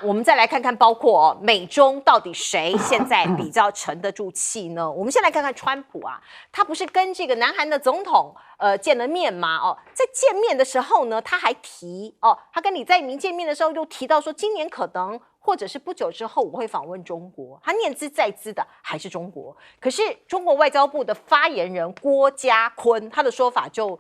我们再来看看，包括美中到底谁现在比较沉得住气呢？我们先来看看川普啊，他不是跟这个南韩的总统见了面吗？在见面的时候呢，他还提他跟李在明见面的时候又提到说，今年可能或者是不久之后我会访问中国，他念兹在兹的还是中国。可是中国外交部的发言人郭家坤他的说法就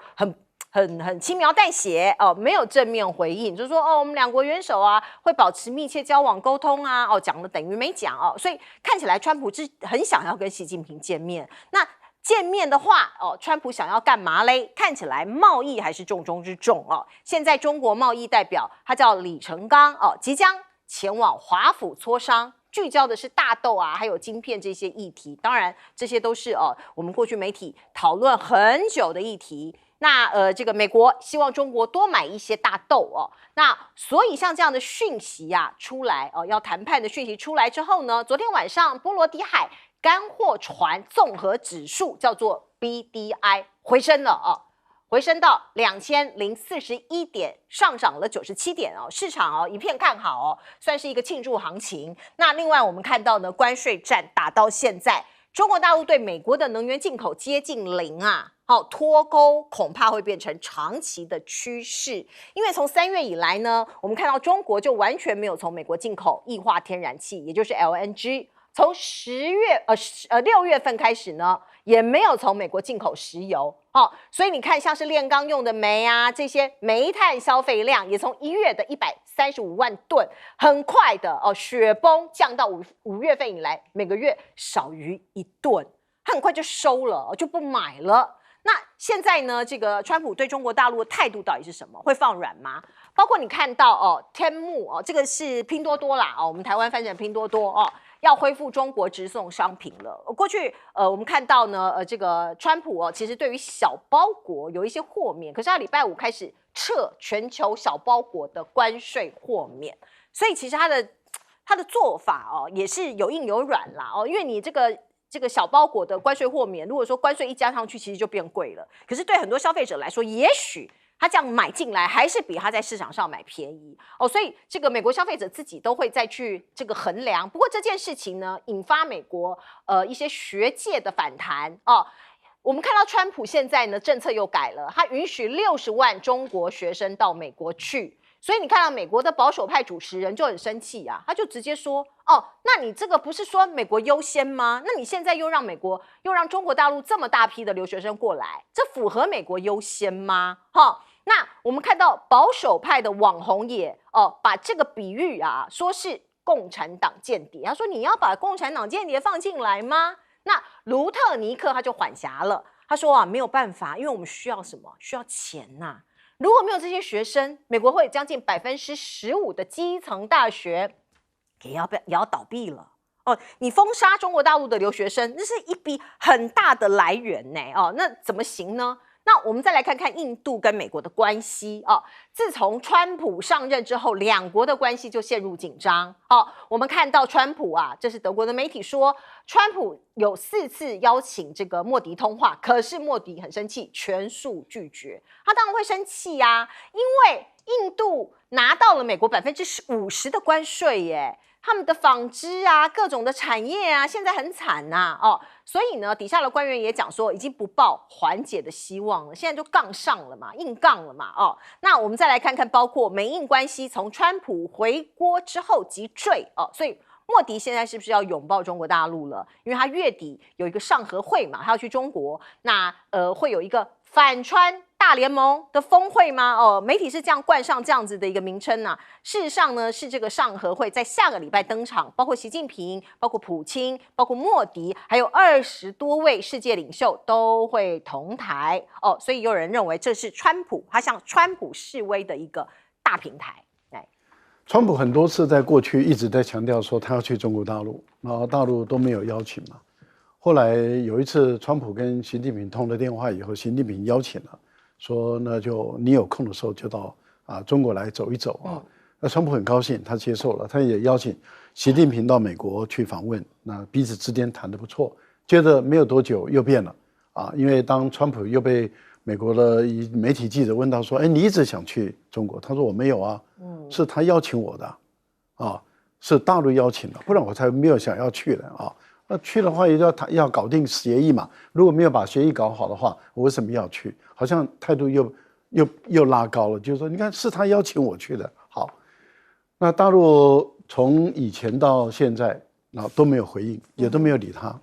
很轻描淡写没有正面回应，就是说我们两国元首啊会保持密切交往沟通啊，讲了等于没讲所以看起来川普是很想要跟习近平见面。那见面的话川普想要干嘛嘞？看起来贸易还是重中之重现在中国贸易代表他叫李成钢即将前往华府磋商。聚焦的是大豆啊，还有晶片这些议题，当然这些都是我们过去媒体讨论很久的议题。那这个美国希望中国多买一些大豆那所以像这样的讯息出来要谈判的讯息出来之后呢，昨天晚上波罗的海干货船综合指数叫做 BDI 回升了回升到2041点，上涨了97点市场一片看好算是一个庆祝行情。那另外我们看到呢，关税战打到现在，中国大陆对美国的能源进口接近零脱钩恐怕会变成长期的趋势。因为从3月以来呢，我们看到中国就完全没有从美国进口液化天然气，也就是 LNG。从6月份开始呢，也没有从美国进口石油所以你看，像是炼钢用的煤啊，这些煤炭消费量也从1月的135万吨，很快的雪崩降到5月份以来，每个月少于1吨，它很快就收了，就不买了。那现在呢，这个川普对中国大陆的态度到底是什么？会放软吗？包括你看到天幕这个是拼多多啦我们台湾翻成拼多多要恢复中国直送商品了。过去我们看到呢这个川普其实对于小包裹有一些豁免，可是他礼拜五开始撤全球小包裹的关税豁免，所以其实他的做法也是有硬有软啦因为你这个小包裹的关税豁免，如果说关税一加上去，其实就变贵了。可是对很多消费者来说，也许他这样买进来还是比他在市场上买便宜所以这个美国消费者自己都会再去这个衡量。不过这件事情呢，引发美国一些学界的反弹我们看到川普现在呢政策又改了，他允许60万中国学生到美国去。所以你看到美国的保守派主持人就很生气他就直接说那你这个不是说美国优先吗？那你现在又让中国大陆这么大批的留学生过来，这符合美国优先吗？那我们看到保守派的网红也把这个比喻说是共产党间谍，他说你要把共产党间谍放进来吗？那卢特尼克他就缓颊了，他说没有办法，因为我们需要什么？需要钱如果没有这些学生，美国会有将近15%的基层大学也要倒闭了你封杀中国大陆的留学生，那是一笔很大的来源那怎么行呢？那我们再来看看印度跟美国的关系自从川普上任之后，两国的关系就陷入紧张我们看到川普这是德国的媒体说，川普有4次邀请这个莫迪通话，可是莫迪很生气，全数拒绝。他当然会生气因为印度拿到了美国50%的关税耶。他们的纺织各种的产业现在很惨所以呢，底下的官员也讲说，已经不抱缓解的希望了，现在就杠上了嘛，硬杠了嘛那我们再来看看，包括美印关系从川普回国之后急坠所以莫迪现在是不是要拥抱中国大陆了？因为他月底有一个上合会嘛，他要去中国，那会有一个反川大联盟的峰会吗？媒体是这样冠上这样子的一个名称事实上呢，是这个上合会在下个礼拜登场，包括习近平、包括普京、包括莫迪，还有20多位世界领袖都会同台所以有人认为这是川普，他向川普示威的一个大平台。川普很多次在过去一直在强调说他要去中国大陆，然后大陆都没有邀请嘛。后来有一次，川普跟习近平通了电话以后，习近平邀请了，说那就你有空的时候就到中国来走一走那川普很高兴，他接受了，他也邀请习近平到美国去访问，那彼此之间谈得不错。接着没有多久又变了因为当川普又被美国的媒体记者问到说，你一直想去中国？他说我没有是他邀请我的是大陆邀请的，不然我才没有想要去的啊。那去的话也要搞定协议嘛，如果没有把协议搞好的话，我为什么要去？好像态度又拉高了，就是说，你看是他邀请我去的。好，那大陆从以前到现在都没有回应，也都没有理他。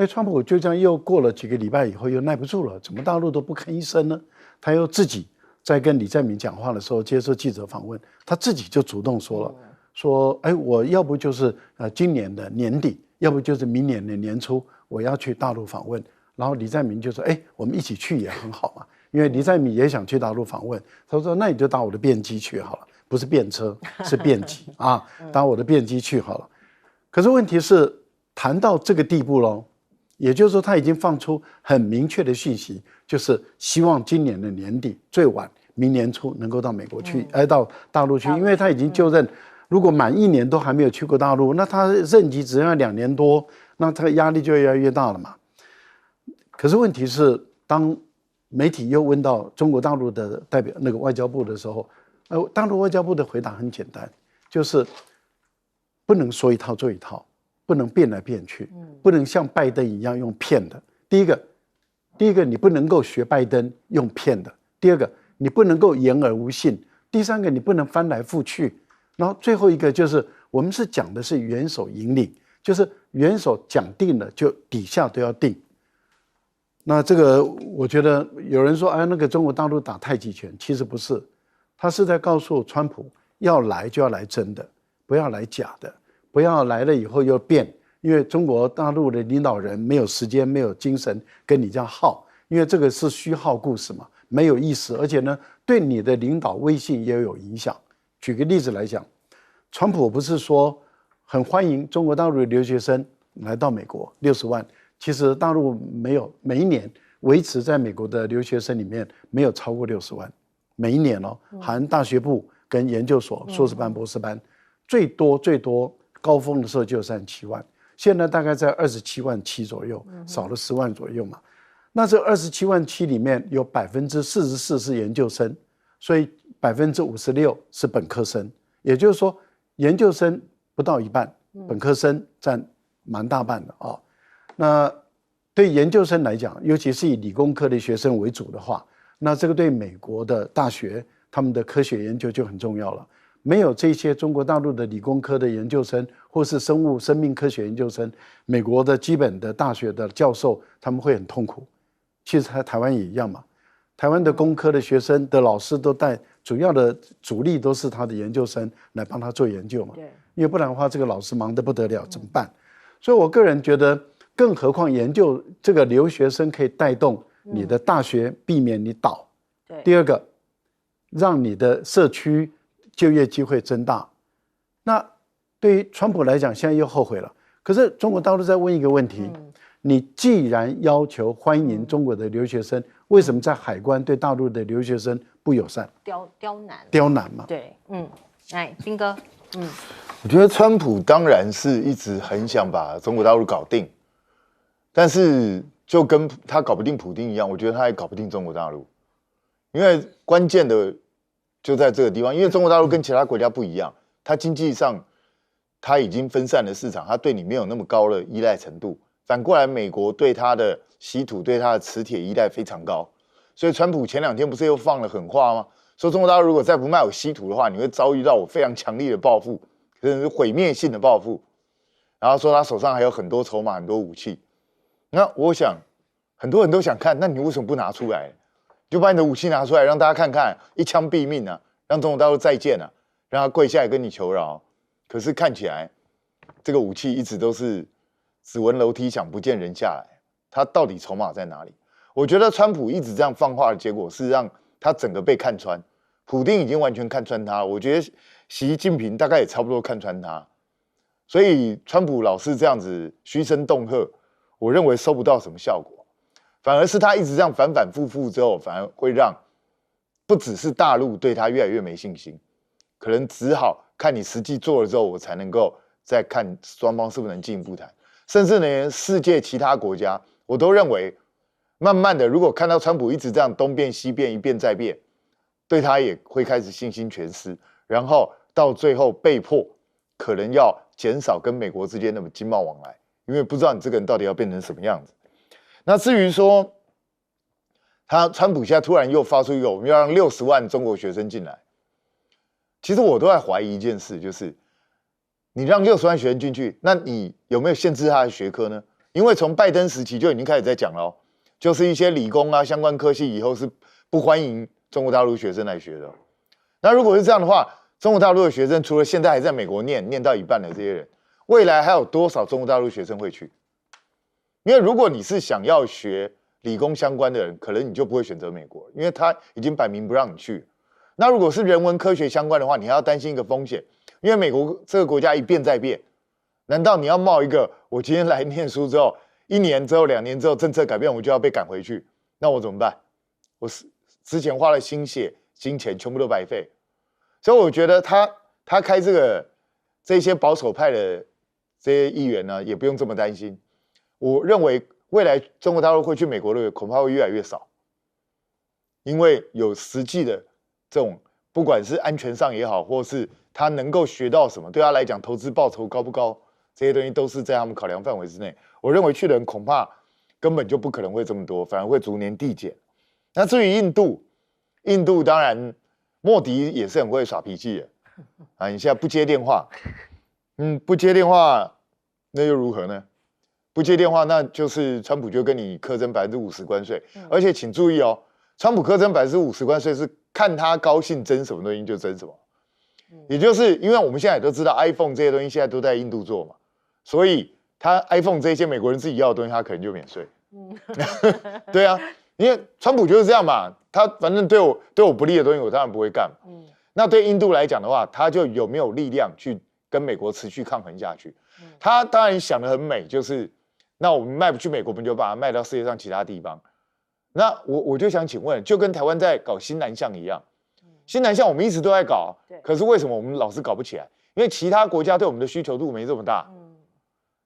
川普就这样又过了几个礼拜以后又耐不住了，怎么大陆都不吭一声呢？他又自己在跟李在明讲话的时候接受记者访问，他自己就主动说了，说我要不就是今年的年底，要不就是明年的年初，我要去大陆访问。然后李在明就说，我们一起去也很好嘛，因为李在明也想去大陆访问。他说，那你就搭我的便机去好了，不是便车，是便机啊，搭我的便机去好了。可是问题是谈到这个地步咯，也就是说他已经放出很明确的讯息，就是希望今年的年底最晚明年初能够到美国去，到大陆去，因为他已经就任，如果满1年都还没有去过大陆，那他任期只要2年多，那他的压力就越来越大了嘛。可是问题是，当媒体又问到中国大陆的代表那个外交部的时候，大陆外交部的回答很简单，就是不能说一套做一套，不能变来变去，不能像拜登一样用骗的。第一个你不能够学拜登用骗的；第二个你不能够言而无信；第三个你不能翻来覆去。然后最后一个就是我们是讲的是元首引领，就是元首讲定了就底下都要定。那这个我觉得有人说那个中国大陆打太极拳，其实不是，他是在告诉川普要来就要来真的，不要来假的，不要来了以后又变，因为中国大陆的领导人没有时间没有精神跟你这样耗，因为这个是虚耗故事嘛，没有意思，而且呢对你的领导威信也有影响。举个例子来讲，川普不是说很欢迎中国大陆的留学生来到美国60万，其实大陆没有，每一年维持在美国的留学生里面没有超过60万，每一年含大学部跟研究所、硕士班、博士班，最多高峰的时候就37万，现在大概在27万7左右，少了10万左右嘛。那这27万7里面有44%是研究生，所以56%是本科生，也就是说研究生不到一半，本科生占蛮大半的啊。那对研究生来讲，尤其是以理工科的学生为主的话，那这个对美国的大学他们的科学研究就很重要了。没有这些中国大陆的理工科的研究生，或是生命科学研究生，美国的基本的大学的教授他们会很痛苦。其实台湾也一样嘛，台湾的工科的学生的老师都带主要的主力都是他的研究生来帮他做研究嘛，因为不然的话这个老师忙得不得了，怎么办？所以我个人觉得，更何况研究这个留学生可以带动你的大学避免你倒，第二个让你的社区就业机会增大。那对于川普来讲，现在又后悔了。可是中国大陆在问一个问题，你既然要求欢迎中国的留学生，为什么在海关对大陆的留学生不友善？刁难嘛。对，彬哥，我觉得川普当然是一直很想把中国大陆搞定，但是就跟他搞不定普丁一样，我觉得他也搞不定中国大陆，因为关键的就在这个地方，因为中国大陆跟其他国家不一样，它经济上它已经分散了市场，它对你没有那么高的依赖程度。反过来，美国对它的稀土、对它的磁铁依赖非常高，所以川普前2天不是又放了狠话吗？说中国大陆如果再不卖我稀土的话，你会遭遇到我非常强力的报复，可能是毁灭性的报复。然后说他手上还有很多筹码、很多武器。那我想，很多人都想看，那你为什么不拿出来？就把你的武器拿出来，让大家看看，一枪毙命啊！让中国大陆再见啊！让他跪下来跟你求饶。可是看起来，这个武器一直都是只闻楼梯响，不见人下来。他到底筹码在哪里？我觉得川普一直这样放话的结果是让他整个被看穿。普丁已经完全看穿他了，我觉得习近平大概也差不多看穿他。所以川普老是这样子嘘声恫吓，我认为收不到什么效果，反而是他一直这样反反复复之后，反而会让不只是大陆对他越来越没信心，可能只好看你实际做了之后，我才能够再看双方是不是能进一步谈，甚至连世界其他国家，我都认为，慢慢的，如果看到川普一直这样东变西变，一变再变，对他也会开始信心全失，然后到最后被迫可能要减少跟美国之间的经贸往来，因为不知道你这个人到底要变成什么样子。那至于说，川普现在突然又发出一个我们要让60万中国学生进来，其实我都在怀疑一件事，就是你让60万学生进去，那你有没有限制他的学科呢？因为从拜登时期就已经开始在讲了哦，就是一些理工啊相关科系以后是不欢迎中国大陆学生来学的。那如果是这样的话，中国大陆的学生除了现在还在美国念到一半的这些人，未来还有多少中国大陆学生会去？因为如果你是想要学理工相关的人，可能你就不会选择美国，因为他已经摆明不让你去。那如果是人文科学相关的话，你还要担心一个风险，因为美国这个国家一变再变，难道你要冒一个我今天来念书之后，1年之后、2年之后政策改变，我就要被赶回去？那我怎么办？我之前花了心血、金钱，全部都白费。所以我觉得他开这些保守派的这些议员呢，也不用这么担心。我认为未来中国大陆会去美国的人恐怕会越来越少，因为有实际的这种，不管是安全上也好，或是他能够学到什么，对他来讲投资报酬高不高，这些东西都是在他们考量范围之内。我认为去的人恐怕根本就不可能会这么多，反而会逐年递减。那至于印度当然莫迪也是很会耍脾气的啊，你现在不接电话，不接电话那又如何呢？不接电话，那就是川普就跟你课征50%关税，而且请注意哦，川普课征50%关税是看他高兴征什么东西就征什么，也就是因为我们现在也都知道 iPhone 这些东西现在都在印度做嘛，所以他 iPhone 这些美国人自己要的东西，他可能就免税。对啊，因为川普就是这样嘛，他反正对我不利的东西，我当然不会干嘛。那对印度来讲的话，他就有没有力量去跟美国持续抗衡下去？他当然想得很美，就是那我们卖不去美国，我们就把它卖到世界上其他地方。那我就想请问，就跟台湾在搞新南向一样，新南向我们一直都在搞，可是为什么我们老是搞不起来？因为其他国家对我们的需求度没这么大。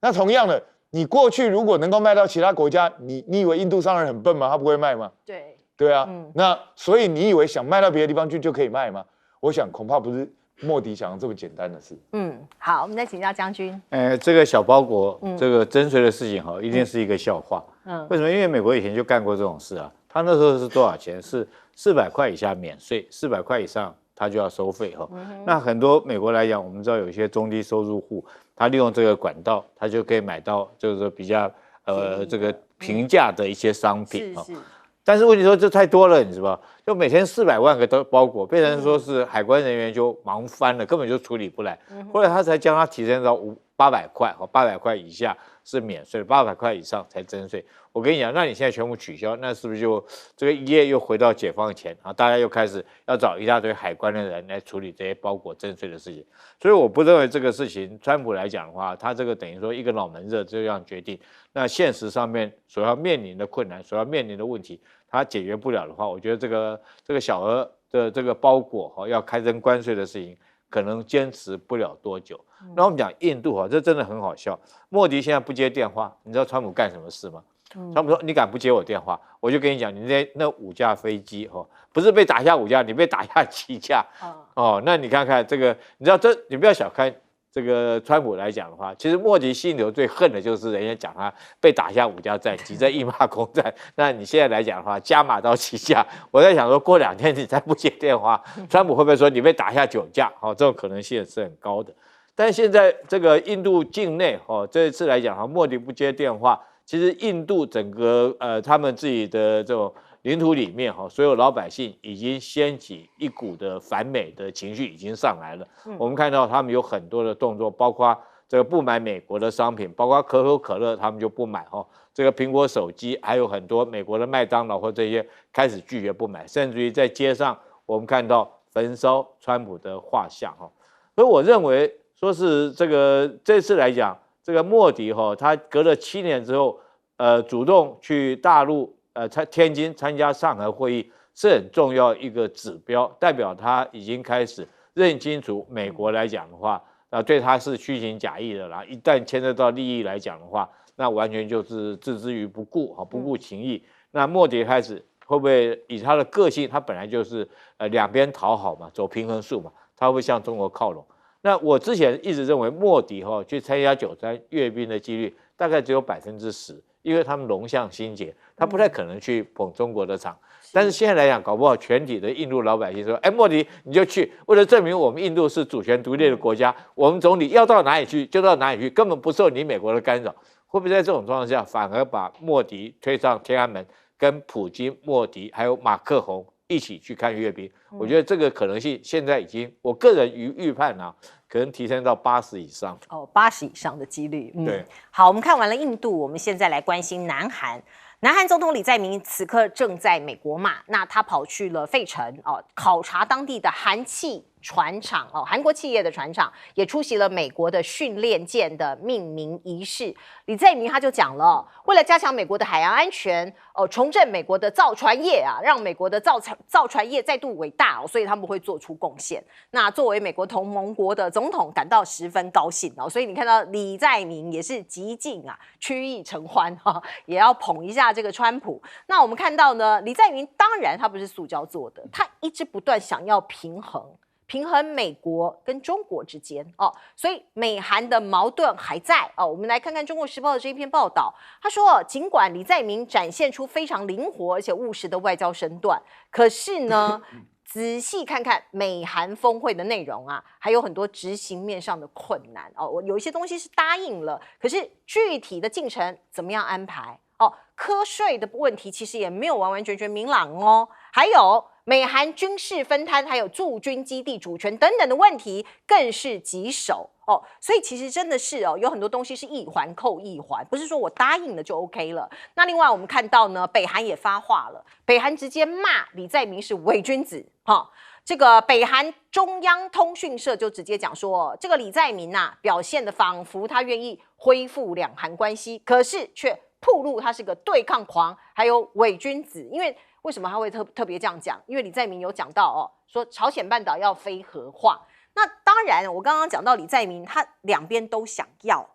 那同样的，你过去如果能够卖到其他国家，你以为印度商人很笨吗？他不会卖吗？对啊，那所以你以为想卖到别的地方去就可以卖吗？我想恐怕不是莫迪想的这么简单的事。好，我们再请教将军。这个小包裹这个征税的事情哈，一定是一个笑话。为什么？因为美国以前就干过这种事啊。他那时候是多少钱？是400块以下免税，400块以上他就要收费哈。那很多美国来讲，我们知道有一些中低收入户，他利用这个管道，他就可以买到就是说比较这个平价的一些商品哈。但是问题说这太多了，你知道，就每天400万个包裹，变成说是海关人员就忙翻了，根本就处理不来。后来他才将它提升到800块，800块以下是免税，800块以上才征税。我跟你讲，那你现在全部取消，那是不是就这个一页又回到解放前啊？大家又开始要找一大堆海关的人来处理这些包裹征税的事情。所以我不认为这个事情，川普来讲的话，他这个等于说一个脑门热这样决定，那现实上面所要面临的困难，所要面临的问题，他解决不了的话，我觉得这个小额的这个包裹要开征关税的事情，可能坚持不了多久。那我们讲印度这真的很好笑。莫迪现在不接电话，你知道川普干什么事吗？川普说：“你敢不接我电话，我就跟你讲，你那5架飞机不是被打下5架，你被打下7架那你看看这个，你知道你不要小看这个川普来讲的话，其实莫迪心里头最恨的就是人家讲他被打下5架战机，在印马空战。那你现在来讲的话，加码到7架，我在想说过2天你再不接电话，川普会不会说你被打下9架？这种可能性是很高的。但现在这个印度境内这一次来讲莫迪不接电话。”其实印度整个他们自己的这种领土里面所有老百姓已经掀起一股的反美的情绪已经上来了。我们看到他们有很多的动作，包括这个不买美国的商品，包括可口可乐他们就不买这个苹果手机，还有很多美国的麦当劳或这些开始拒绝不买，甚至于在街上我们看到焚烧川普的画像所以我认为说是这次来讲。这个莫迪他隔了7年之后，主动去大陆天津参加上合会议，是很重要一个指标，代表他已经开始认清楚美国来讲的话，对他是虚情假意的啦。一旦牵涉到利益来讲的话，那完全就是置之于不顾不顾情义。那莫迪开始会不会以他的个性，他本来就是两边讨好嘛，走平衡术嘛，他会向中国靠拢。那我之前一直认为莫迪去参加93阅兵的几率大概只有10%，因为他们龙象心结，他不太可能去捧中国的场。但是现在来讲，搞不好全体的印度老百姓说：“哎，莫迪你就去，为了证明我们印度是主权独立的国家，我们总理要到哪里去就到哪里去，根本不受你美国的干扰。”会不会在这种状况下，反而把莫迪推上天安门，跟普京、莫迪还有马克宏一起去看阅兵？我觉得这个可能性现在已经，我个人预判啊，可能提升到80以上。80以上的几率。对，好，我们看完了印度，我们现在来关心南韩。南韩总统李在明此刻正在美国嘛，那他跑去了费城考察当地的韩企船厂韩国企业的船厂，也出席了美国的训练舰的命名仪式。李在明他就讲了，为了加强美国的海洋安全，重振美国的造船业啊，让美国的造船业再度伟大所以他们会做出贡献。那作为美国同盟国的总统，感到十分高兴所以你看到李在明也是极尽曲意承欢也要捧一下这个川普。那我们看到呢，李在明当然他不是塑胶做的，他一直不断想要平衡美国跟中国之间所以美韩的矛盾还在我们来看看《中国时报》的这一篇报道，他说，尽管李在明展现出非常灵活而且务实的外交身段，可是呢，仔细看看美韩峰会的内容还有很多执行面上的困难我有一些东西是答应了，可是具体的进程怎么样安排瞌睡的问题其实也没有完完全全明朗还有美韩军事分摊，还有驻军基地主权等等的问题更是棘手所以其实真的是有很多东西是一环扣一环，不是说我答应了就 OK 了。那另外我们看到呢，北韩也发话了，北韩直接骂李在明是伪君子这个北韩中央通讯社就直接讲说，这个李在明表现的仿佛他愿意恢复两韩关系，可是却暴露他是个对抗狂，还有伪君子。因为为什么他会特别这样讲？因为李在明有讲到说朝鲜半岛要非核化。那当然，我刚刚讲到李在明，他两边都想要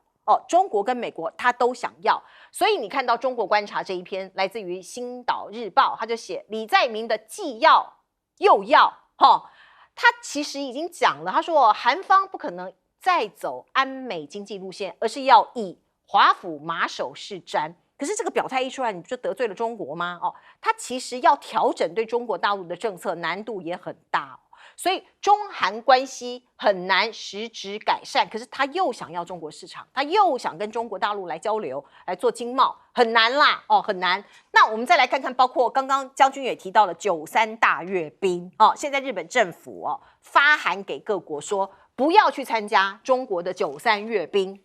中国跟美国他都想要，所以你看到中国观察这一篇来自于《星岛日报》，他就写李在明的既要又要他其实已经讲了，他说韩方不可能再走安美经济路线，而是要以华府马首是瞻。可是这个表态一出来，你不就得罪了中国吗？他其实要调整对中国大陆的政策，难度也很大所以中韩关系很难实质改善，可是他又想要中国市场，他又想跟中国大陆来交流，来做经贸，很难啦很难。那我们再来看看，包括刚刚将军也提到了93大阅兵现在日本政府发函给各国说，不要去参加中国的93阅兵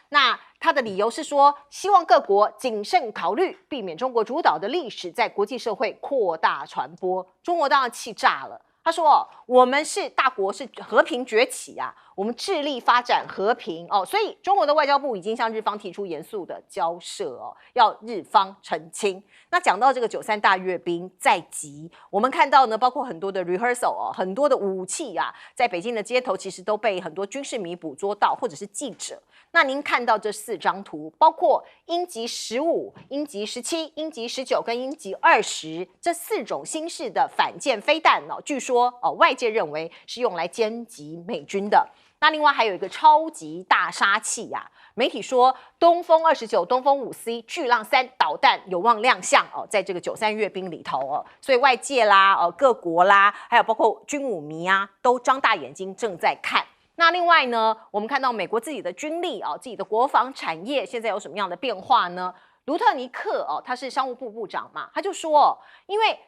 那他的理由是说，希望各国谨慎考虑，避免中国主导的历史在国际社会扩大传播。中国当然气炸了，他说我们是大国，是和平崛起我们致力发展和平所以中国的外交部已经向日方提出严肃的交涉要日方澄清。那讲到这个93大阅兵在即，我们看到呢，包括很多的 rehearsal 很多的武器在北京的街头其实都被很多军事迷捕捉到，或者是记者。那您看到这4张图，包括鹰击15、鹰击17、鹰击19跟鹰击20这4种新式的反舰飞弹据说外界认为是用来歼击美军的。那另外还有一个超级大杀器媒体说东风29、东风5C、巨浪3导弹有望亮相在这个93阅兵里头所以外界啦各国啦，还有包括军武迷都张大眼睛正在看。那另外呢，我们看到美国自己的军力自己的国防产业现在有什么样的变化呢？卢特尼克他是商务部部长嘛，他就说因为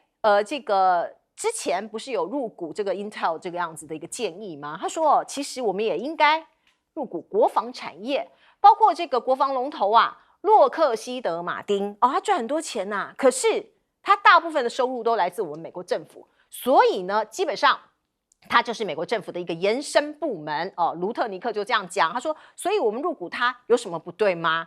这个之前不是有入股这个 Intel 这个样子的一个建议吗？他说其实我们也应该入股国防产业，包括这个国防龙头洛克希德马丁他赚很多钱可是他大部分的收入都来自我们美国政府，所以呢基本上它就是美国政府的一个延伸部门卢特尼克就这样讲，他说所以我们入股它有什么不对吗？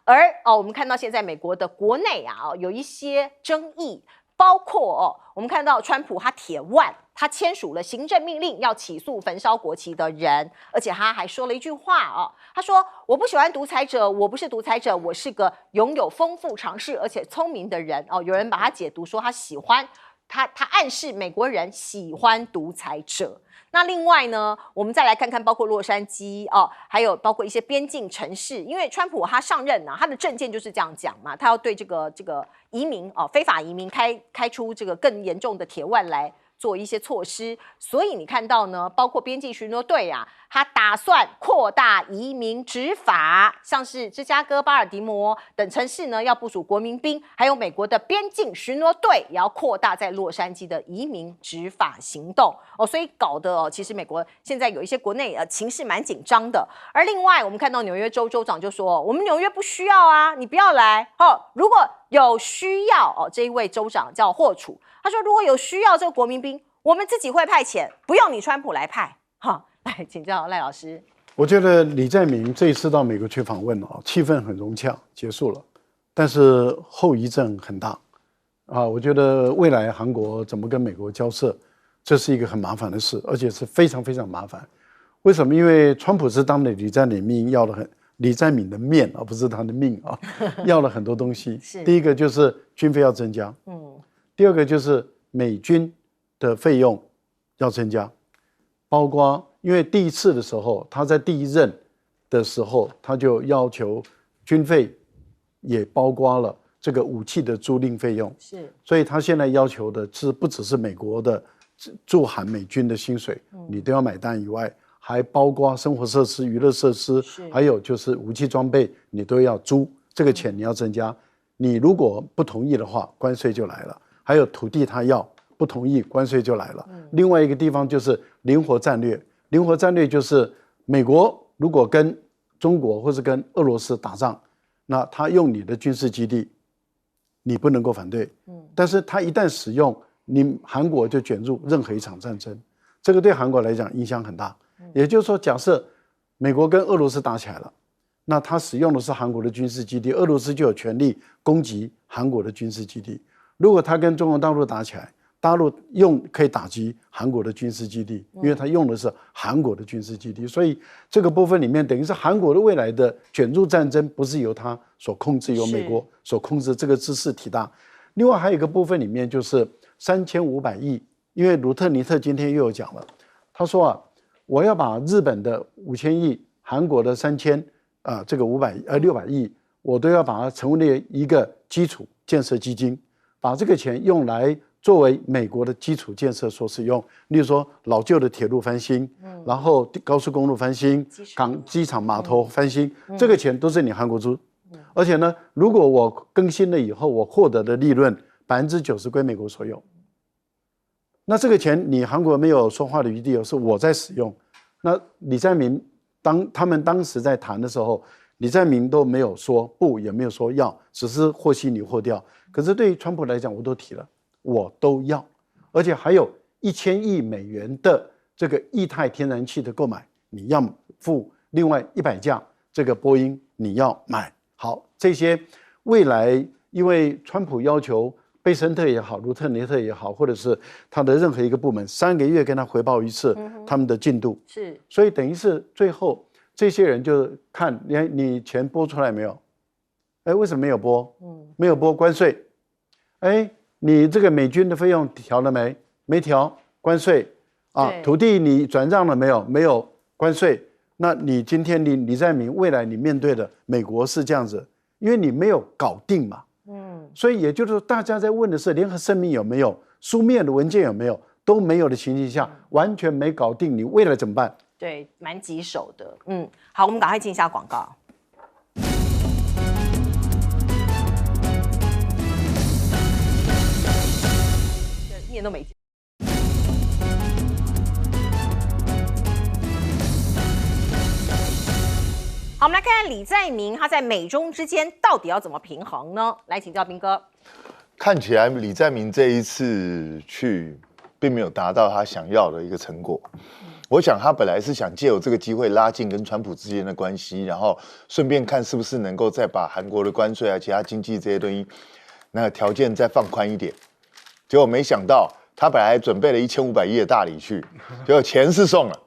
而我们看到现在美国的国内有一些争议，包括我们看到川普他铁腕，他签署了行政命令要起诉焚烧国旗的人，而且他还说了一句话他说我不喜欢独裁者，我不是独裁者，我是个拥有丰富尝试而且聪明的人有人把他解读说他喜欢他暗示美国人喜欢独裁者。那另外呢，我们再来看看，包括洛杉矶哦，还有包括一些边境城市，因为川普他上任啊，他的政见就是这样讲嘛，他要对这个移民哦，非法移民开出这个更严重的铁腕来做一些措施。所以你看到呢，包括边境巡逻队啊，他打算扩大移民执法，像是芝加哥、巴尔的摩等城市呢，要部署国民兵，还有美国的边境巡逻队也要扩大在洛杉矶的移民执法行动哦，所以搞得其实美国现在有一些国内情势蛮紧张的。而另外，我们看到纽约州州长就说，我们纽约不需要啊，你不要来哦。如果有需要哦，这一位州长叫霍楚，他说如果有需要这个国民兵，我们自己会派遣，不用你川普来派。哈，来请教赖老师。我觉得李在明这一次到美国去访问啊，气氛很融洽，结束了，但是后遗症很大啊。我觉得未来韩国怎么跟美国交涉，这是一个很麻烦的事，而且是非常非常麻烦。为什么？因为川普是当了李在明的面，而不是他的命啊，要了很多东西。第一个就是军费要增加，第二个就是美军的费用要增加，包括因为第一次的时候，他在第一任的时候，他就要求军费也包括了这个武器的租赁费用，所以他现在要求的是不只是美国的驻韩美军的薪水，你都要买单以外，还包括生活设施、娱乐设施，还有就是武器装备，你都要租，这个钱你要增加。你如果不同意的话，关税就来了。还有土地他要不同意，关税就来了。另外一个地方就是灵活战略，灵活战略就是美国如果跟中国或是跟俄罗斯打仗，那他用你的军事基地，你不能够反对。但是他一旦使用，你韩国就卷入任何一场战争，这个对韩国来讲影响很大。也就是说，假设美国跟俄罗斯打起来了，那他使用的是韩国的军事基地，俄罗斯就有权利攻击韩国的军事基地。如果他跟中国大陆打起来，大陆可以打击韩国的军事基地，因为他用的是韩国的军事基地，所以这个部分里面等于是韩国的未来的卷入战争不是由他所控制，由美国所控制，这个知识体大。另外还有一个部分里面就是3500亿，因为鲁特尼特今天又有讲了，他说啊，我要把日本的5000亿、韩国的3000这个600亿，我都要把它成为一个基础建设基金，把这个钱用来作为美国的基础建设所使用，例如说老旧的铁路翻新，然后高速公路翻新，机场码头翻新，这个钱都是你韩国出。而且呢，如果我更新了以后，我获得的利润90%归美国所有，那这个钱你韩国没有说话的余地，是我在使用。那李在明他们当时在谈的时候，李在明都没有说不，也没有说要，只是或吸你或掉。可是对于川普来讲，我都提了，我都要，而且还有1000亿美元的这个液态天然气的购买，你要付另外100架这个波音，你要买。好，这些未来因为川普要求贝森特也好，卢特尼特也好，或者是他的任何一个部门3个月跟他回报一次他们的进度，所以等于是最后这些人就看你钱拨出来没有？为什么没有拨？没有拨关税。你这个美军的费用调了没？没调，关税啊。土地你转让了没有？没有，关税。那你今天李在明未来你面对的美国是这样子，因为你没有搞定嘛。所以也就是说，大家在问的是联合声明有没有，书面的文件有没有，都没有的情形下，完全没搞定，你未来怎么办？对，蛮棘手的。好，我们赶快进一下广告。一年都没进。好，我们来看看李在明他在美中之间到底要怎么平衡呢？来请教彬哥。看起来李在明这一次去，并没有达到他想要的一个成果。我想他本来是想借由这个机会拉近跟川普之间的关系，然后顺便看是不是能够再把韩国的关税啊、其他经济这些东西，那个条件再放宽一点。结果没想到他本来准备了1500亿的大礼去，结果钱是送了，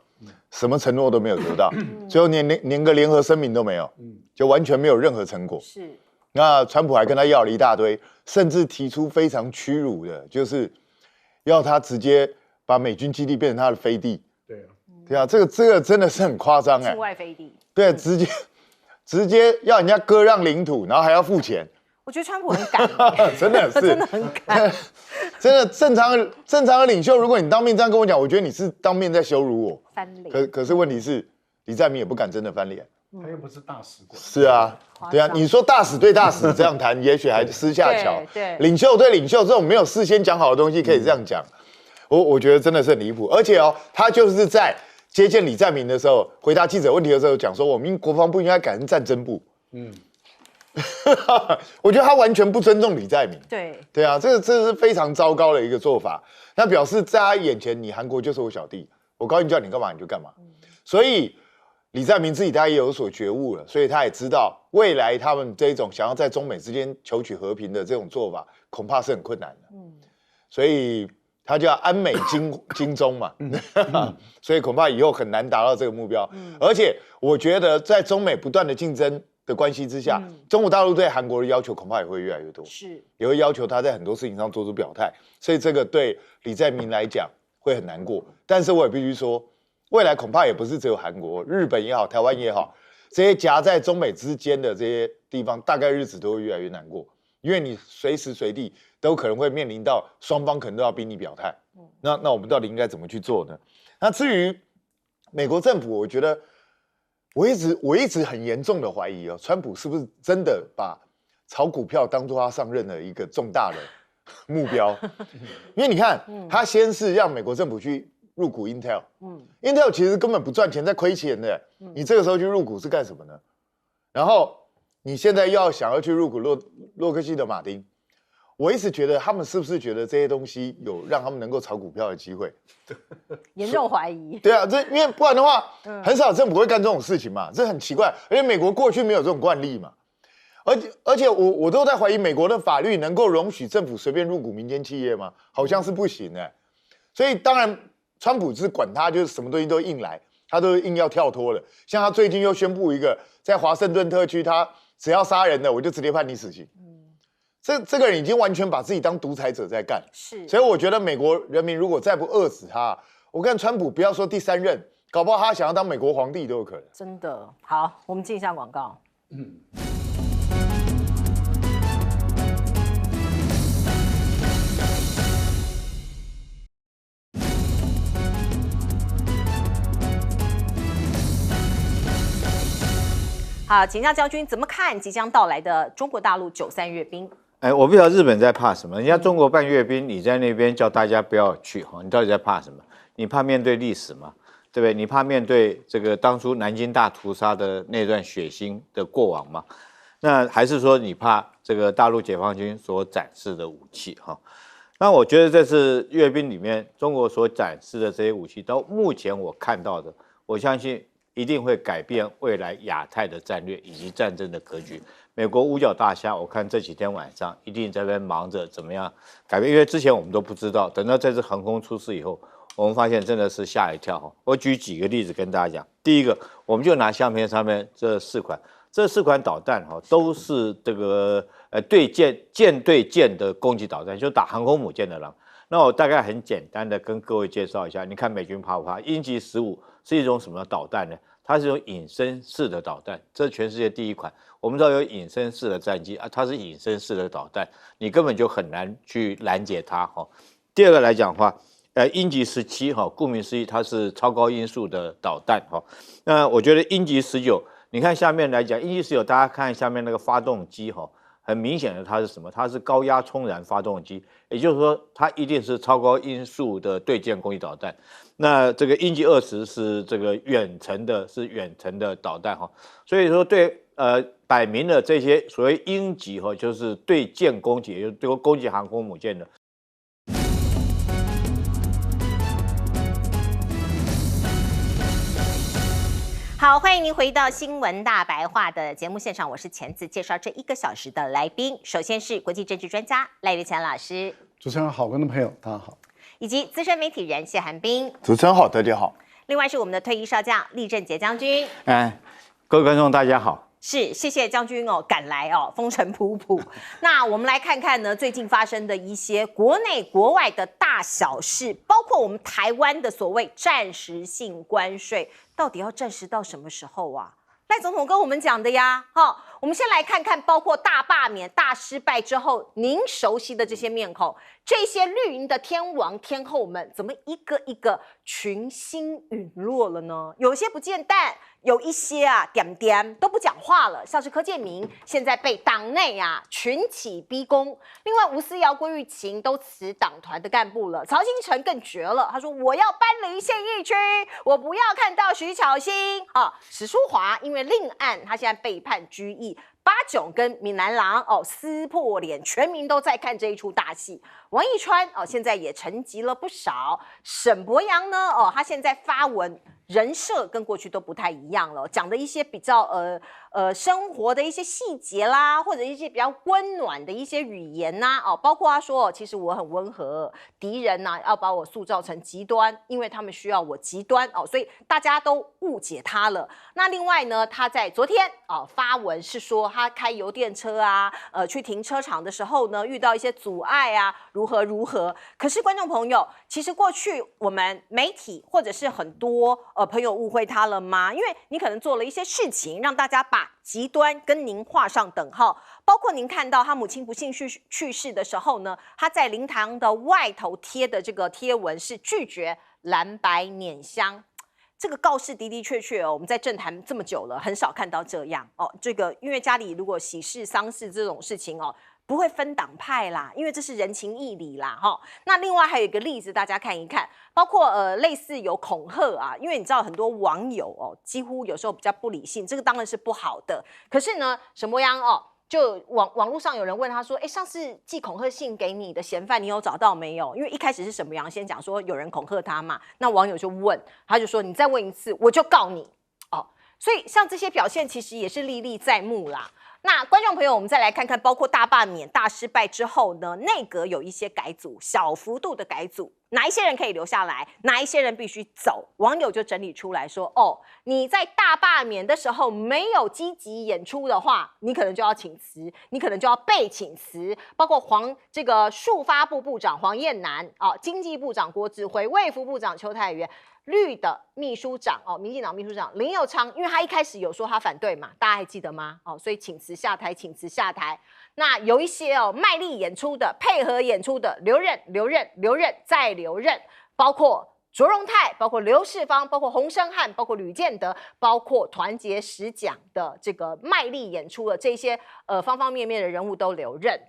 什么承诺都没有得到，最后连个联合声明都没有，就完全没有任何成果。那川普还跟他要了一大堆，甚至提出非常屈辱的，就是要他直接把美军基地变成他的飞地。对啊，对啊，这个真的是很夸张哎。境外飞地。对，直接要人家割让领土，然后还要付钱。我觉得川普很敢，真的是，真的很敢。真的正常的领袖，如果你当面这样跟我讲，我觉得你是当面在羞辱我。翻脸。可是问题是，李在明也不敢真的翻脸。他又不是大使馆。是啊，对啊，你说大使对大使这样谈，也许还私下瞧。对，领袖对领袖这种没有事先讲好的东西，可以这样讲。我觉得真的是很离谱。而且他就是在接见李在明的时候，回答记者问题的时候讲说，我们国防部应该改成战争部。我觉得他完全不尊重李在明。对啊，这是非常糟糕的一个做法。那表示在他眼前，你韩国就是我小弟，我高兴叫你干嘛你就干嘛。所以李在明自己他也有所觉悟了，所以他也知道未来他们这种想要在中美之间求取和平的这种做法，恐怕是很困难的。所以他叫安美金中嘛，所以恐怕以后很难达到这个目标。而且我觉得在中美不断的竞争的关系之下，中国大陆对韩国的要求恐怕也会越来越多，也会要求他在很多事情上做出表态，所以这个对李在明来讲会很难过。但是我也必须说，未来恐怕也不是只有韩国、日本也好、台湾也好，这些夹在中美之间的这些地方，大概日子都会越来越难过，因为你随时随地都可能会面临到双方可能都要逼你表态。那我们到底应该怎么去做呢？那至于美国政府，我觉得我一直很严重的怀疑川普是不是真的把炒股票当作他上任的一个重大的目标？因为你看，他先是让美国政府去入股 Intel，Intel 其实根本不赚钱，在亏钱的。你这个时候去入股是干什么呢？然后你现在想要去入股洛克希德马丁，我一直觉得他们是不是觉得这些东西有让他们能够炒股票的机会？严重怀疑。对啊，因为不然的话，很少政府会干这种事情嘛，这很奇怪。而且美国过去没有这种惯例嘛，而且我都在怀疑美国的法律能够容许政府随便入股民间企业吗？好像是不行的。所以当然，川普是管他，就是什么东西都硬来，他都硬要跳脱了。像他最近又宣布一个，在华盛顿特区，他只要杀人的，我就直接判你死刑。这个人已经完全把自己当独裁者在干，所以我觉得美国人民如果再不遏死他，我看川普不要说第3任，搞不好他想要当美国皇帝都有可能。真的好，我们进一下广告。好，请教将军怎么看即将到来的中国大陆93阅兵？我不知道日本在怕什么，人家中国办阅兵，你在那边叫大家不要去，你到底在怕什么？你怕面对历史吗？对不对？你怕面对这个当初南京大屠杀的那段血腥的过往吗？那还是说你怕这个大陆解放军所展示的武器？那我觉得这次阅兵里面中国所展示的这些武器，到目前我看到的，我相信一定会改变未来亚太的战略以及战争的格局。美国五角大厦，我看这几天晚上一定在那边忙着怎么样改变，因为之前我们都不知道，等到这次航空出事以后，我们发现真的是吓一跳。我举几个例子跟大家讲。第一个，我们就拿相片上面这4款导弹都是这个舰对舰的攻击导弹，就打航空母舰的了。那我大概很简单的跟各位介绍一下，你看美军怕不怕？鹰击15是一种什么导弹呢？它是用隐身式的导弹，这是全世界第一款。我们知道有隐身式的战机它是隐身式的导弹，你根本就很难去拦截它第二个来讲的话，鹰击17顾名思义，它是超高音速的导弹那我觉得鹰击19，你看下面来讲，鹰击19，大家看下面那个发动机很明显的它是什么？它是高压冲燃发动机，也就是说它一定是超高音速的对舰攻击导弹。那这个鹰击20是这个远程的导弹所以说摆明了这些所谓鹰击就是对舰攻击，也就是对攻击航空母舰的。好，欢迎您回到新闻大白话的节目现场，我是钱子，介绍这1个小时的来宾。首先是国际政治专家赖岳强老师，主持人好，观众朋友大家好，以及资深媒体人谢寒冰，主持人好，大家好。另外是我们的退役少将厉正杰将军。各位观众大家好。是，谢谢将军哦，赶来哦，风尘仆仆。那我们来看看呢，最近发生的一些国内国外的大小事，包括我们台湾的所谓暂时性关税，到底要暂时到什么时候啊？赖总统跟我们讲的呀，我们先来看看，包括大罢免、大失败之后，您熟悉的这些面孔，这些绿营的天王天后们，怎么一个一个群星陨落了呢？有些不见但，有一些点点都不讲话了，像是柯建铭现在被党内群起逼宫，另外吴思瑶、郭玉琴都辞党团的干部了，曹兴诚更绝了，他说我要搬离县议区，我不要看到徐巧芯史书华因为另案，他现在被判拘役。八炯跟闽南郎撕破脸，全民都在看这一出大戏。王一川现在也沉寂了不少。沈伯洋呢他现在发文人设跟过去都不太一样了，讲的一些比较生活的一些细节啦，或者一些比较温暖的一些语言呐包括他说其实我很温和，敌人要把我塑造成极端，因为他们需要我极端所以大家都误解他了。那另外呢，他在昨天发文是说他开油电车去停车场的时候呢，遇到一些阻碍如何。可是观众朋友，其实过去我们媒体或者是很多朋友误会他了吗？因为你可能做了一些事情，让大家把极端跟您画上等号。包括您看到他母亲不幸去世的时候呢，他在灵堂的外头贴的这个贴文是拒绝蓝白碾香。这个告示的确我们在政坛这么久了，很少看到这样这个因为家里如果喜事丧事这种事情不会分党派啦，因为这是人情义理啦那另外还有一个例子，大家看一看，包括类似有恐吓因为你知道很多网友几乎有时候比较不理性，这个当然是不好的。可是呢，沈伯洋就网络上有人问他说，上次寄恐吓信给你的嫌犯，你有找到没有？因为一开始是沈伯洋先讲说有人恐吓他嘛，那网友就问，他就说你再问一次，我就告你所以像这些表现其实也是历历在目啦。那观众朋友，我们再来看看，包括大罢免、大失败之后呢，内阁有一些改组，小幅度的改组，哪一些人可以留下来，哪一些人必须走？网友就整理出来说，你在大罢免的时候没有积极演出的话，你可能就要请辞，你可能就要被请辞。包括这个数发部部长黄燕南经济部长郭智慧、卫福部长邱泰源。绿的秘书长民进党秘书长林右昌，因为他一开始有说他反对嘛，大家还记得吗？所以请辞下台。那有一些卖力演出的、配合演出的，留任再留任，包括卓荣泰，包括刘世芳，包括洪胜汉，包括吕建德，包括团结十讲的这个卖力演出的这些方方面面的人物都留任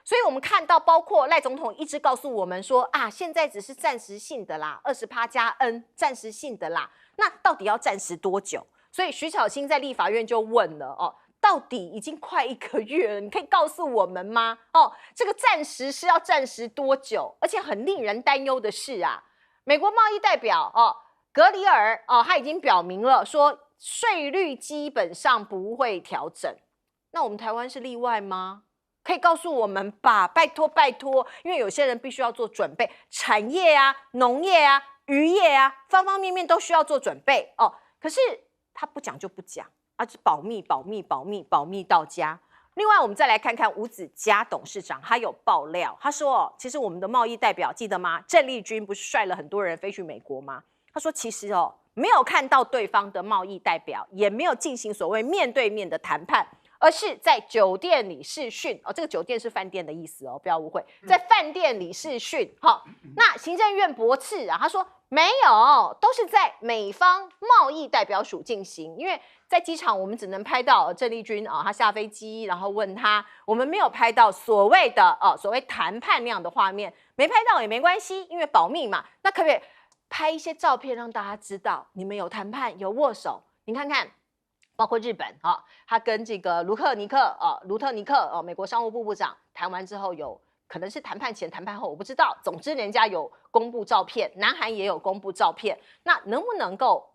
所以我们看到，包括赖总统一直告诉我们说现在只是暂时性的啦，20%加 N 暂时性的啦，那到底要暂时多久？所以徐巧芯在立法院就问了到底已经快1个月了，你可以告诉我们吗？这个暂时是要暂时多久？而且很令人担忧的是美国贸易代表格里尔他已经表明了说税率基本上不会调整。那我们台湾是例外吗？可以告诉我们吧，拜托，因为有些人必须要做准备，产业农业渔业方方面面都需要做准备可是他不讲就不讲就保密到家。另外，我们再来看看吴子嘉董事长，他有爆料，他说其实我们的贸易代表记得吗？郑丽君不是率了很多人飞去美国吗？他说其实没有看到对方的贸易代表，也没有进行所谓面对面的谈判，而是在酒店里视讯这个酒店是饭店的意思不要误会，在饭店里视讯那行政院驳斥他说没有，都是在美方贸易代表署进行，因为在机场我们只能拍到郑丽君他下飞机，然后问他，我们没有拍到所谓谈判那样的画面，没拍到也没关系，因为保密嘛。那可不可以拍一些照片让大家知道你们有谈判有握手？你看看。包括日本他跟这个卢特尼克美国商务部部长谈完之后，有可能是谈判前谈判后我不知道，总之人家有公布照片，南韩也有公布照片，那能不能够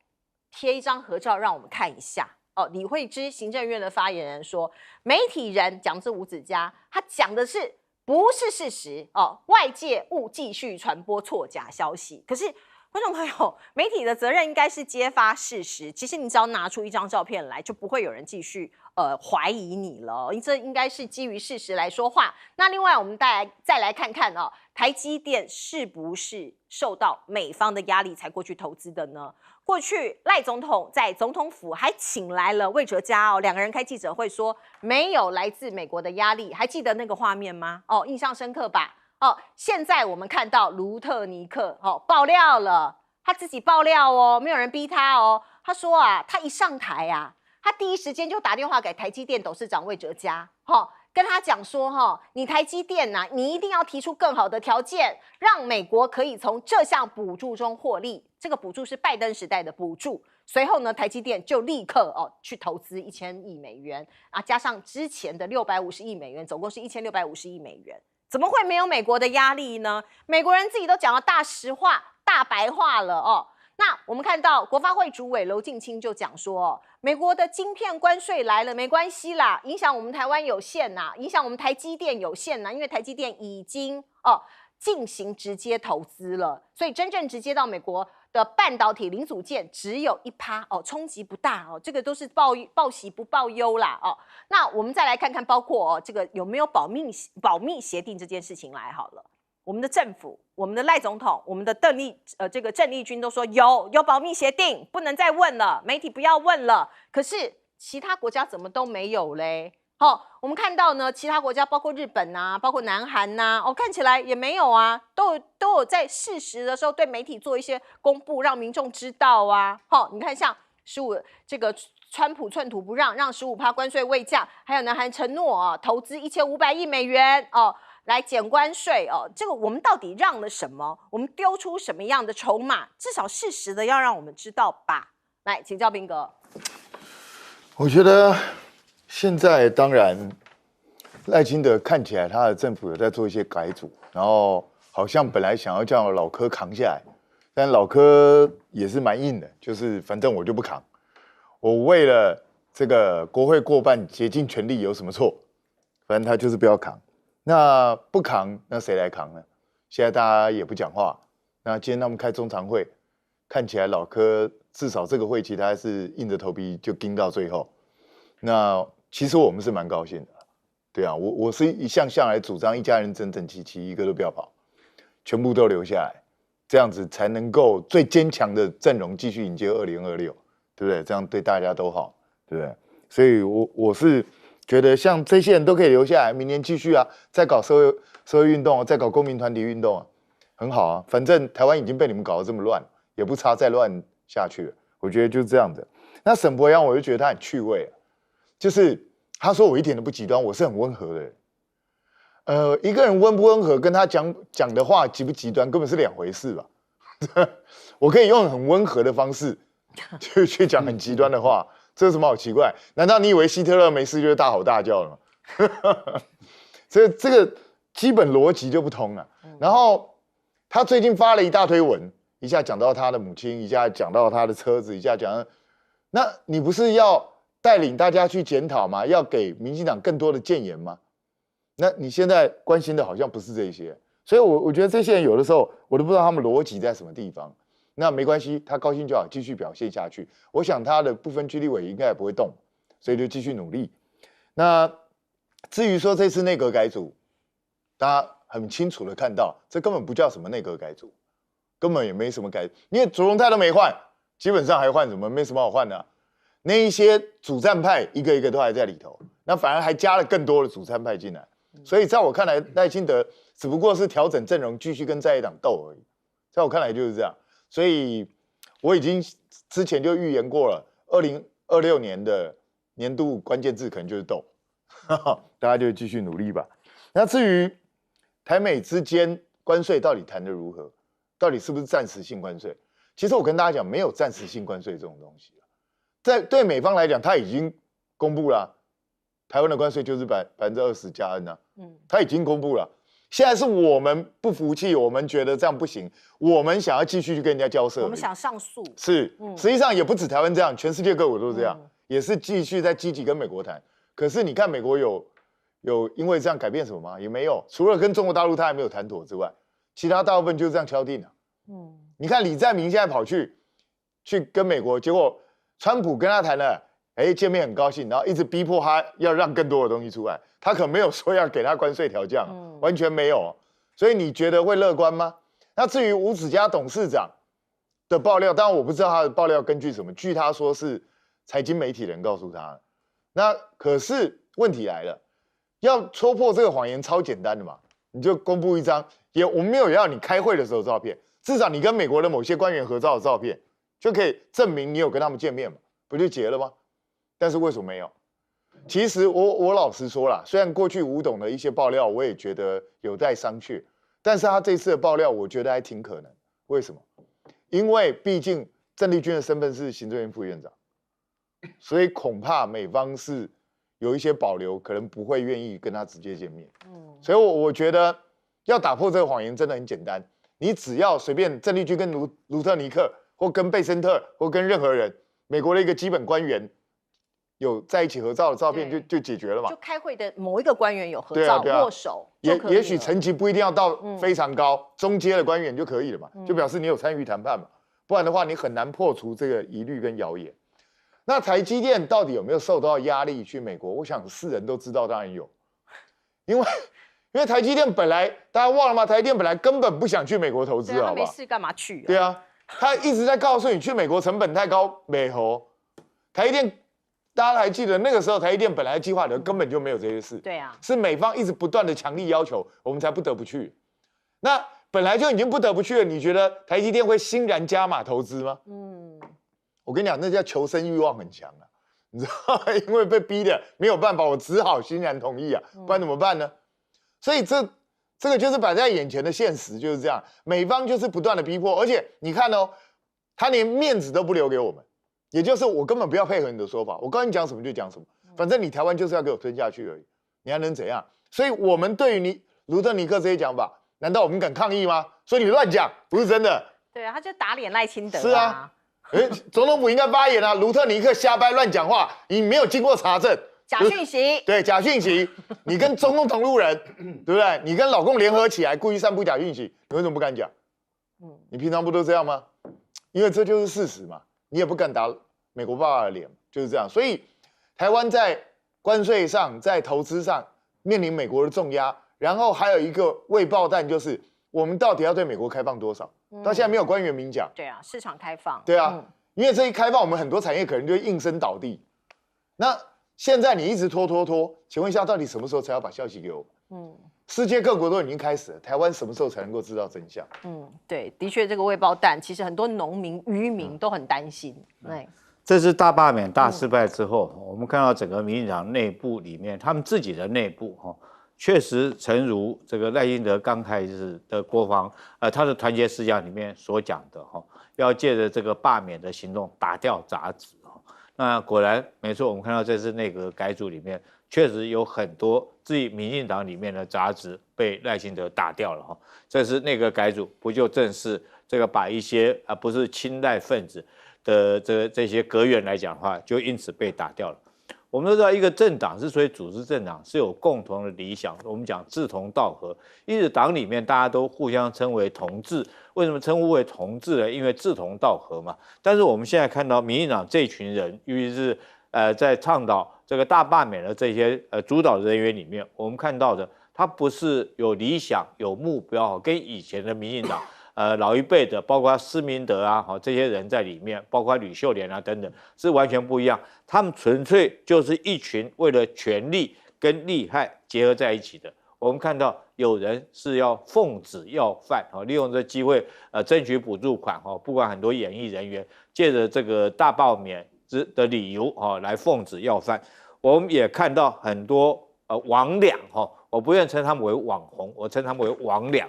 贴一张合照让我们看一下李惠芝行政院的发言人说，媒体人讲这吴子嘉，他讲的是不是事实外界勿继续传播错假消息。可是观众朋友，媒体的责任应该是揭发事实。其实你只要拿出一张照片来，就不会有人继续怀疑你了，这应该是基于事实来说话。那另外我们再来看看哦，台积电是不是受到美方的压力才过去投资的呢？过去赖总统在总统府还请来了魏哲家哦，两个人开记者会说没有来自美国的压力，还记得那个画面吗？哦，印象深刻吧？哦，现在我们看到卢特尼克爆料了，他自己爆料哦，没有人逼他哦。他说啊，他一上台啊，他第一时间就打电话给台积电董事长魏哲家，跟他讲说你台积电啊，你一定要提出更好的条件，让美国可以从这项补助中获利。这个补助是拜登时代的补助。随后呢，台积电就立刻去投资1000亿美元啊，加上之前的650亿美元，总共是1650亿美元。怎么会没有美国的压力呢？美国人自己都讲了大实话、大白话了哦。那我们看到国发会主委娄敬清就讲说，美国的晶片关税来了没关系啦，影响我们台湾有限呐，影响我们台积电有限呐，因为台积电已经进行直接投资了，所以真正直接到美国的半导体零组件只有1%冲击不大哦，这个都是报喜不报忧啦哦。那我们再来看看，包括这个有没有保密协定这件事情来好了。我们的政府、我们的赖总统、我们的郑丽君都说有保密协定，不能再问了，媒体不要问了。可是其他国家怎么都没有嘞？我们看到呢，其他国家包括日本啊，包括南韩呐，看起来也没有啊，都有在适时的时候对媒体做一些公布，让民众知道啊。你看像这个川普寸土不让15%关税未降，还有南韩承诺投资1500亿美元来减关税这个我们到底让了什么？我们丢出什么样的筹码？至少适时的要让我们知道吧。来，请教彬哥。我觉得现在当然赖清德看起来他的政府有在做一些改组，然后好像本来想要叫老柯扛下来，但老柯也是蛮硬的，就是反正我就不扛，我为了这个国会过半竭尽全力有什么错？反正他就是不要扛。那不扛，那谁来扛呢？现在大家也不讲话。那今天他们开中常会，看起来老柯至少这个会期他还是硬着头皮就盯到最后。那其实我们是蛮高兴的，对啊，我是一向来主张一家人整整齐齐，一个都不要跑，全部都留下来，这样子才能够最坚强的阵容继续迎接2026，对不对？这样对大家都好，对不对？所以我是觉得像这些人都可以留下来，明年继续啊，再搞社会运动，再搞公民团体运动啊，很好啊。反正台湾已经被你们搞得这么乱，也不差再乱下去了。我觉得就是这样子。那沈伯洋，我就觉得他很趣味就是他说我一点都不极端，我是很温和的人。一个人温不温和，跟他讲的话极不极端，根本是两回事吧。我可以用很温和的方式去讲很极端的话。这有什么好奇怪？难道你以为希特勒没事就是大吼大叫了吗？这个基本逻辑就不通了。然后他最近发了一大堆文，一下讲到他的母亲，一下讲到他的车子，一下讲，那你不是要带领大家去检讨吗？要给民进党更多的谏言吗？那你现在关心的好像不是这些，所以我觉得这些人有的时候我都不知道他们逻辑在什么地方。那没关系，他高兴就好，继续表现下去。我想他的不分区立委应该也不会动，所以就继续努力。那至于说这次内阁改组，大家很清楚的看到，这根本不叫什么内阁改组，根本也没什么改，因为卓荣泰都没换，基本上还换什么？没什么好换的啊。那一些主战派一个一个都还在里头，那反而还加了更多的主战派进来。所以在我看来，赖清德只不过是调整阵容，继续跟在野党斗而已。在我看来就是这样。所以我已经之前就预言过了，2026年的年度关键字可能就是斗，大家就继续努力吧。那至于台美之间关税到底谈得如何，到底是不是暂时性关税？其实我跟大家讲，没有暂时性关税这种东西。对美方来讲，他已经公布了，台湾的关税就是20%加 N 啊，他已经公布了。现在是我们不服气，我们觉得这样不行，我们想要继续去跟人家交涉，我们想上诉。是，实际上也不止台湾这样，全世界各国都这样，也是继续在积极跟美国谈。可是你看美国有因为这样改变什么吗？也没有，除了跟中国大陆他还没有谈妥之外，其他大部分就这样敲定了。你看李在明现在跑去跟美国，结果川普跟他谈了见面很高兴，然后一直逼迫他要让更多的东西出来，他可没有说要给他关税调降，完全没有。所以你觉得会乐观吗？那至于吴子嘉董事长的爆料，当然我不知道他的爆料根据什么，据他说是财经媒体人告诉他。那可是问题来了，要戳破这个谎言超简单的嘛，你就公布一张，我们没有要你开会的时候照片，至少你跟美国的某些官员合照的照片，就可以证明你有跟他们见面嘛，不就结了吗？但是为什么没有？其实我老实说啦，虽然过去吴董的一些爆料，我也觉得有待商榷，但是他这次的爆料，我觉得还挺可能。为什么？因为毕竟郑丽君的身份是行政院副院长，所以恐怕美方是有一些保留，可能不会愿意跟他直接见面。所以我觉得要打破这个谎言真的很简单，你只要随便郑丽君跟卢特尼克，或跟贝森特，或跟任何人，美国的一个基本官员有在一起合照的照片就解决了嘛？就开会的某一个官员有合照、握手，也许层级不一定要到非常高，中阶的官员就可以了嘛，就表示你有参与谈判嘛，不然的话你很难破除这个疑虑跟谣言。那台积电到底有没有受到压力去美国？我想世人都知道，当然有，因为台积电本来大家忘了吗？台积电本来根本不想去美国投资，好不好？没事干嘛去？对啊，他一直在告诉你去美国成本太高，美猴。台积电大家还记得那个时候台积电本来计划的根本就没有这些事，对啊，是美方一直不断的强力要求，我们才不得不去。那本来就已经不得不去了，你觉得台积电会欣然加码投资吗？我跟你讲，那叫求生欲望很强啊，你知道吗？因为被逼的没有办法，我只好欣然同意啊，不然怎么办呢？所以这个就是摆在眼前的现实，就是这样。美方就是不断的逼迫，而且你看哦，他连面子都不留给我们，也就是我根本不要配合你的说法，我告诉你讲什么就讲什么，反正你台湾就是要给我吞下去而已，你还能怎样？所以我们对于你卢特尼克这些讲法，难道我们敢抗议吗？说你乱讲，不是真的。对啊，他就打脸赖清德。是啊。总统府应该发言啊！卢特尼克瞎掰乱讲话，你没有经过查证，假讯息，对假讯息，你跟中共同路人，对不对？你跟老共联合起来故意散布假讯息，你为什么不敢讲？你平常不都这样吗？因为这就是事实嘛，你也不敢打美国爸爸的脸，就是这样。所以台湾在关税上、在投资上面临美国的重压，然后还有一个未爆弹，就是我们到底要对美国开放多少？到现在没有官员明讲。对啊，市场开放。对啊，因为这一开放，我们很多产业可能就会应声倒地。那现在你一直拖，请问一下，到底什么时候才要把消息给我们？世界各国都已经开始了，台湾什么时候才能够知道真相？对，的确，这个未爆弹，其实很多农民、渔民都很担心。这次大罢免大失败之后，我们看到整个民进党内部里面，他们自己的内部确实，诚如这个赖清德刚开始的国防，他的团结思想里面所讲的要借着这个罢免的行动打掉杂质那果然没错，我们看到这次内阁改组里面，确实有很多自己民进党里面的杂质被赖清德打掉了这次内阁改组不就正是这个把一些不是亲赖分子的这些阁员来讲的话，就因此被打掉了。我们都知道，一个政党之所以组织政党是有共同的理想，我们讲志同道合。因此，党里面大家都互相称为同志。为什么称呼为同志呢？因为志同道合嘛。但是我们现在看到民进党这群人，尤其是在倡导这个大罢免的这些主导人员里面，我们看到的，他不是有理想、有目标，跟以前的民进党。老一辈的，包括施明德啊，这些人在里面，包括吕秀莲啊等等，是完全不一样。他们纯粹就是一群为了权力跟利害结合在一起的。我们看到有人是要奉旨要饭，利用这机会争取补助款，不管很多演艺人员借着这个大罢免的理由来奉旨要饭。我们也看到很多魍魉我不愿称他们为网红，我称他们为魍魉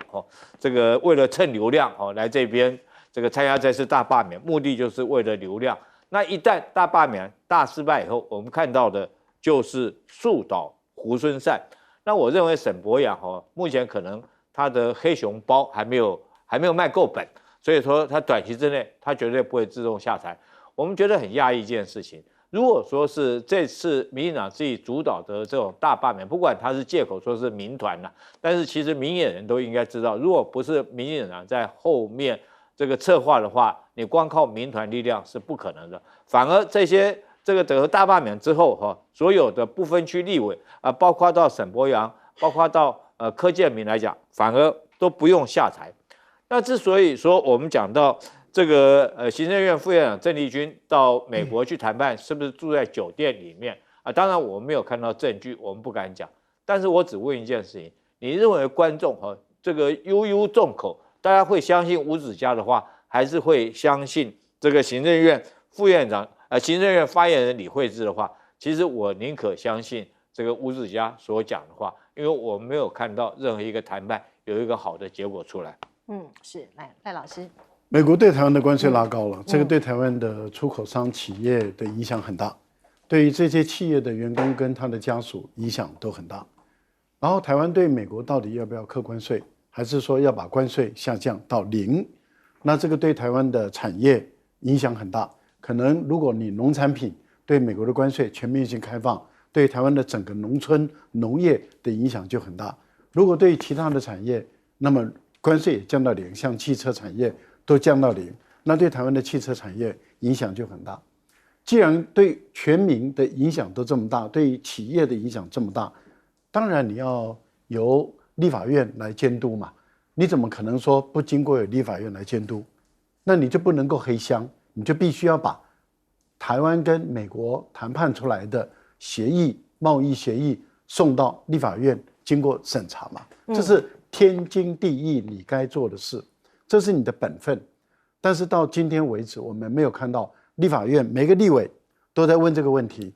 这个为了蹭流量来这边这个参加这次大罢免，目的就是为了流量。那一旦大罢免大失败以后，我们看到的就是树倒猢狲散。那我认为沈伯洋目前可能他的黑熊包还没有卖够本，所以说他短期之内他绝对不会自动下台。我们觉得很讶异一件事情。如果说是这次民进党自己主导的这种大罢免，不管他是借口说是民团但是其实明眼人都应该知道，如果不是民进党在后面这个策划的话，你光靠民团力量是不可能的。反而这些这个整个大罢免之后哈，所有的不分区立委啊，包括到沈伯洋，包括到柯建铭来讲，反而都不用下台。那之所以说我们讲到这个行政院副院长郑丽君到美国去谈判，是不是住在酒店里面啊？当然我们没有看到证据，我们不敢讲。但是我只问一件事情：你认为观众这个悠悠众口，大家会相信吴子嘉的话，还是会相信这个行政院副院长行政院发言人李惠智的话？其实我宁可相信这个吴子嘉所讲的话，因为我没有看到任何一个谈判有一个好的结果出来。是赖老师。美国对台湾的关税拉高了，这个对台湾的出口商企业的影响很大，对于这些企业的员工跟他的家属影响都很大。然后台湾对美国到底要不要课关税，还是说要把关税下降到0？那这个对台湾的产业影响很大。可能如果你农产品对美国的关税全面性开放，对台湾的整个农村农业的影响就很大。如果对其他的产业，那么关税也降到0，像汽车产业都降到0，那对台湾的汽车产业影响就很大。既然对全民的影响都这么大，对企业的影响这么大，当然你要由立法院来监督嘛。你怎么可能说不经过有立法院来监督？那你就不能够黑箱，你就必须要把台湾跟美国谈判出来的协议、贸易协议送到立法院经过审查嘛。这是天经地义你该做的事，这是你的本分。但是到今天为止，我们没有看到立法院每个立委都在问这个问题，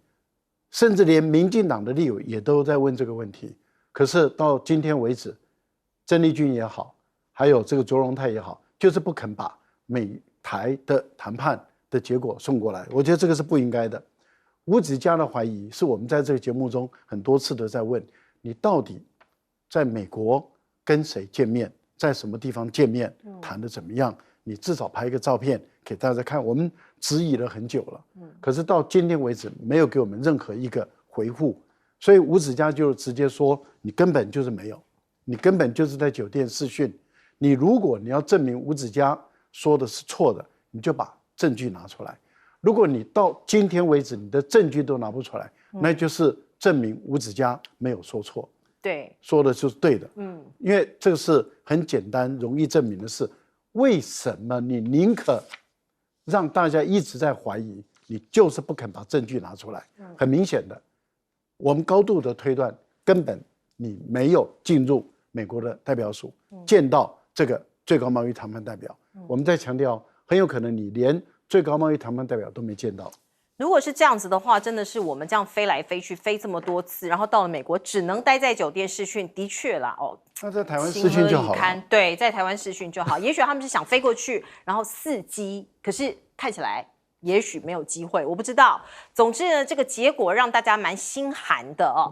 甚至连民进党的立委也都在问这个问题。可是到今天为止，郑丽君也好，还有这个卓荣泰也好，就是不肯把美台的谈判的结果送过来。我觉得这个是不应该的。吴子嘉的怀疑是我们在这个节目中很多次都在问，你到底在美国跟谁见面，在什么地方见面，谈得怎么样？你至少拍一个照片给大家看。我们质疑了很久了，可是到今天为止没有给我们任何一个回复。所以吴子嘉就直接说，你根本就是没有，你根本就是在酒店视讯。如果你要证明吴子嘉说的是错的，你就把证据拿出来。如果你到今天为止你的证据都拿不出来，那就是证明吴子嘉没有说错，对，说的就是对的。因为这个是很简单容易证明的事。为什么你宁可让大家一直在怀疑，你就是不肯把证据拿出来？很明显的，我们高度的推断，根本你没有进入美国的代表署，见到这个最高贸易谈判代表。我们在强调，很有可能你连最高贸易谈判代表都没见到。如果是这样子的话，真的是我们这样飞来飞去，飞这么多次，然后到了美国只能待在酒店视讯，的确啦，那在台湾视讯就好了。对，在台湾视讯就好。也许他们是想飞过去，然后伺机，可是看起来也许没有机会，我不知道。总之呢，这个结果让大家蛮心寒的哦。